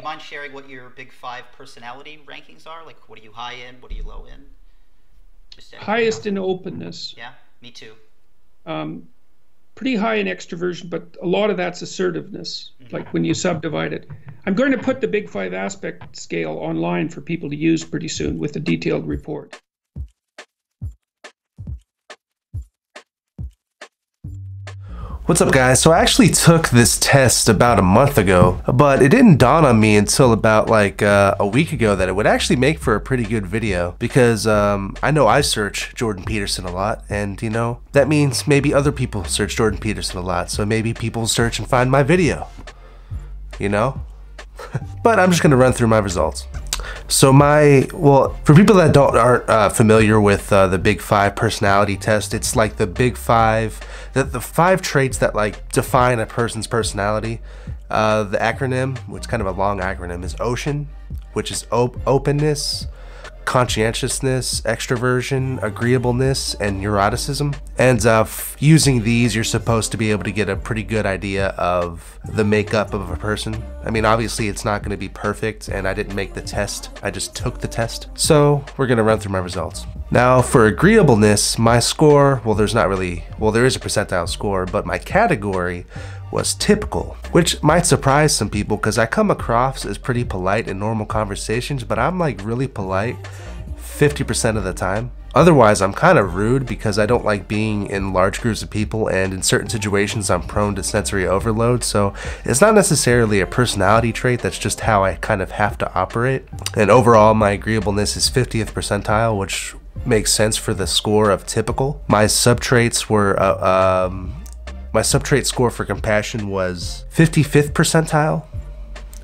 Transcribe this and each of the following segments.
mind sharing what your big 5 personality rankings are? Like, what are you high in? What are you low in? Highest in openness. Yeah, me too. Pretty high in extroversion, but a lot of that's assertiveness, like when you subdivide it. I'm going to put the big 5 aspect scale online for people to use pretty soon with a detailed report. What's up, guys? So I actually took this test about a month ago, but it didn't dawn on me until about like a week ago that it would actually make for a pretty good video, because I know I search Jordan Peterson a lot, and you know, that means maybe other people search Jordan Peterson a lot, so maybe people search and find my video, you know? But I'm just gonna run through my results. So for people that aren't familiar with the Big 5 personality test, it's like the Big 5, the 5 traits that like define a person's personality. The acronym, which is kind of a long acronym, is OCEAN, which is openness, conscientiousness, extraversion, agreeableness, and neuroticism. And using these, you're supposed to be able to get a pretty good idea of the makeup of a person. I mean, obviously it's not going to be perfect, and I didn't make the test, I just took the test. So we're going to run through my results. Now for agreeableness, my score, well, there is a percentile score, but my category was typical, which might surprise some people because I come across as pretty polite in normal conversations, but I'm like really polite 50% of the time. Otherwise, I'm kind of rude because I don't like being in large groups of people, and in certain situations I'm prone to sensory overload, so it's not necessarily a personality trait, that's just how I kind of have to operate. And overall, my agreeableness is 50th percentile, which makes sense for the score of typical. My subtraits were my subtrait score for compassion was 55th percentile,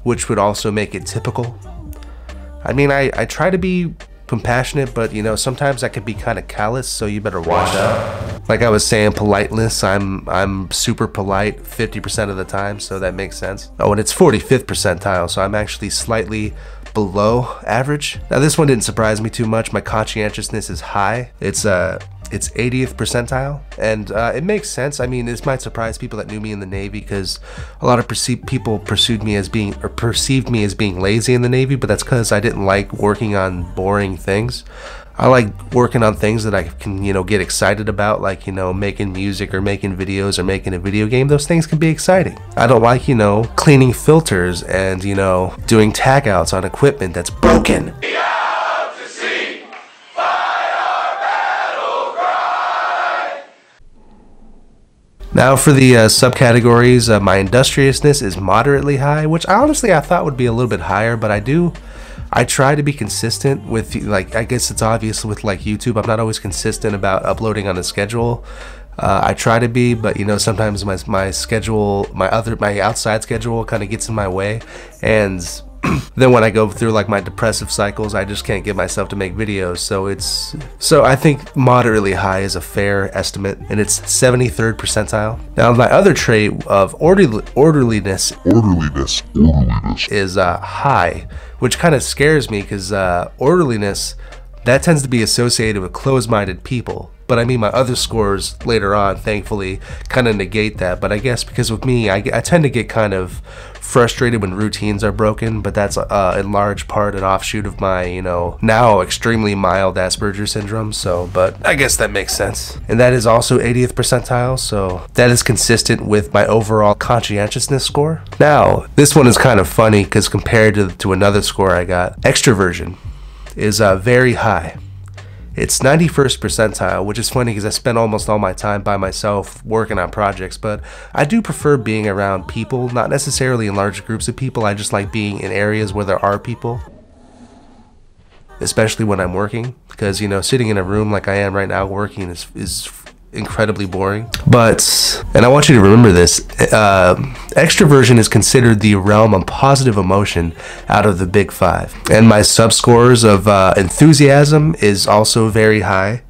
which would also make it typical. I mean, I try to be compassionate, but you know, sometimes I can be kind of callous, so you better watch out. Like I was saying, politeness, I'm super polite 50% of the time, so that makes sense. Oh, and it's 45th percentile, so I'm actually slightly below average. Now this one didn't surprise me too much. My conscientiousness is high. It's 80th percentile, and it makes sense. I mean, this might surprise people that knew me in the Navy, because a lot of people perceived me as being lazy in the Navy, but that's because I didn't like working on boring things. I like working on things that I can, you know, get excited about, like, you know, making music or making videos or making a video game. Those things can be exciting. I don't like, you know, cleaning filters and, you know, doing tag outs on equipment that's broken. Now for the subcategories, my industriousness is moderately high, which I thought would be a little bit higher, but I try to be consistent with, like, I guess it's obvious with like YouTube, I'm not always consistent about uploading on a schedule. I try to be, but you know, sometimes my schedule, my outside schedule kind of gets in my way, and then when I go through like my depressive cycles, I just can't get myself to make videos. So I think moderately high is a fair estimate, and it's 73rd percentile. Now my other trait of orderliness is high, which kind of scares me, because orderliness, that tends to be associated with closed-minded people. But I mean, my other scores later on, thankfully, kind of negate that. But I guess because with me, I tend to get kind of frustrated when routines are broken, but that's in large part an offshoot of my, you know, now extremely mild Asperger's syndrome. So, but I guess that makes sense. And that is also 80th percentile, so that is consistent with my overall conscientiousness score. Now, this one is kind of funny because compared to another score I got, extraversion is very high. It's 91st percentile, which is funny because I spend almost all my time by myself working on projects, but I do prefer being around people, not necessarily in large groups of people. I just like being in areas where there are people, especially when I'm working, because, you know, sitting in a room like I am right now working is incredibly boring. And I want you to remember this, extraversion is considered the realm of positive emotion out of the Big 5. And my subscores of enthusiasm is also very high.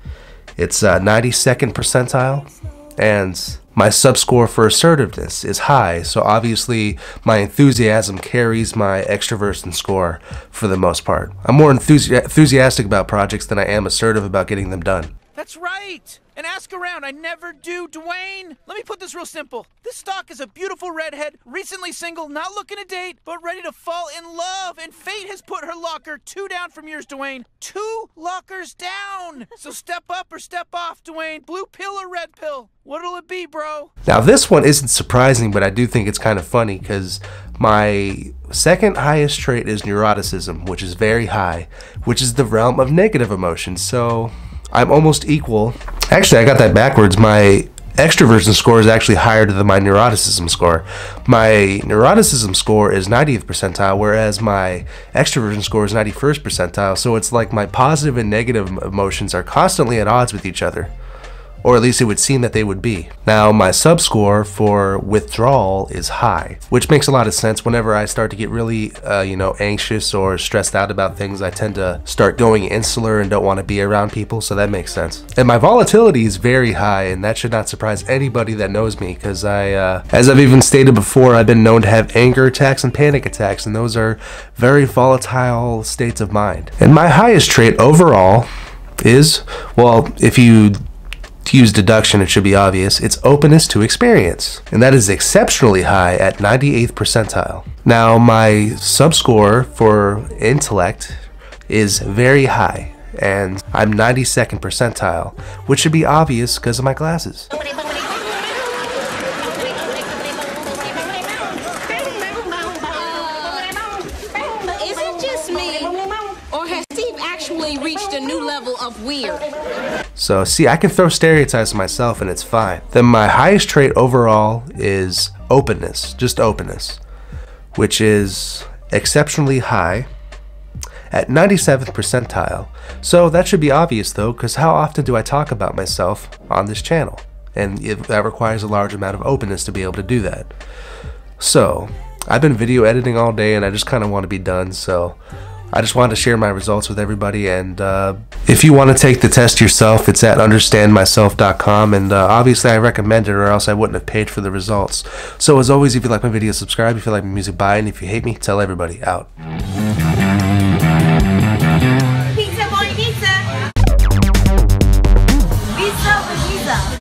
It's 92nd percentile. And my subscore for assertiveness is high, so obviously my enthusiasm carries my extroversion score for the most part. I'm more enthusiastic about projects than I am assertive about getting them done. That's right! and ask around. I never do, Dwayne. Let me put this real simple. This stock is a beautiful redhead, recently single, not looking to date, but ready to fall in love. And fate has put her locker 2 down from yours, Dwayne. 2 lockers down. So step up or step off, Dwayne. Blue pill or red pill? What'll it be, bro? Now this one isn't surprising, but I do think it's kind of funny because my second highest trait is neuroticism, which is very high, which is the realm of negative emotions. So I'm almost equal. Actually, I got that backwards. My extraversion score is actually higher than my neuroticism score. My neuroticism score is 90th percentile, whereas my extraversion score is 91st percentile. So it's like my positive and negative emotions are constantly at odds with each other. Or at least it would seem that they would be. Now, my subscore for withdrawal is high, which makes a lot of sense. Whenever I start to get really, anxious or stressed out about things, I tend to start going insular and don't want to be around people, so that makes sense. And my volatility is very high, and that should not surprise anybody that knows me, because as I've even stated before, I've been known to have anger attacks and panic attacks, and those are very volatile states of mind. And my highest trait overall is, well, if you to use deduction, it should be obvious, it's openness to experience. And that is exceptionally high at 98th percentile. Now, my subscore for intellect is very high, and I'm 92nd percentile, which should be obvious because of my glasses. Is it just me, or has Steve actually reached a new level of weird? So see, I can throw stereotypes myself and it's fine. Then my highest trait overall is openness, just openness, which is exceptionally high at 97th percentile. So that should be obvious though, because how often do I talk about myself on this channel? And that requires a large amount of openness to be able to do that. So I've been video editing all day and I just kind of want to be done, so I just wanted to share my results with everybody. And if you want to take the test yourself, it's at understandmyself.com, and obviously I recommend it, or else I wouldn't have paid for the results. So as always, if you like my video, subscribe. If you like my music, buy, and if you hate me, tell everybody. Out. Pizza boy, pizza. Pizza for Nizza.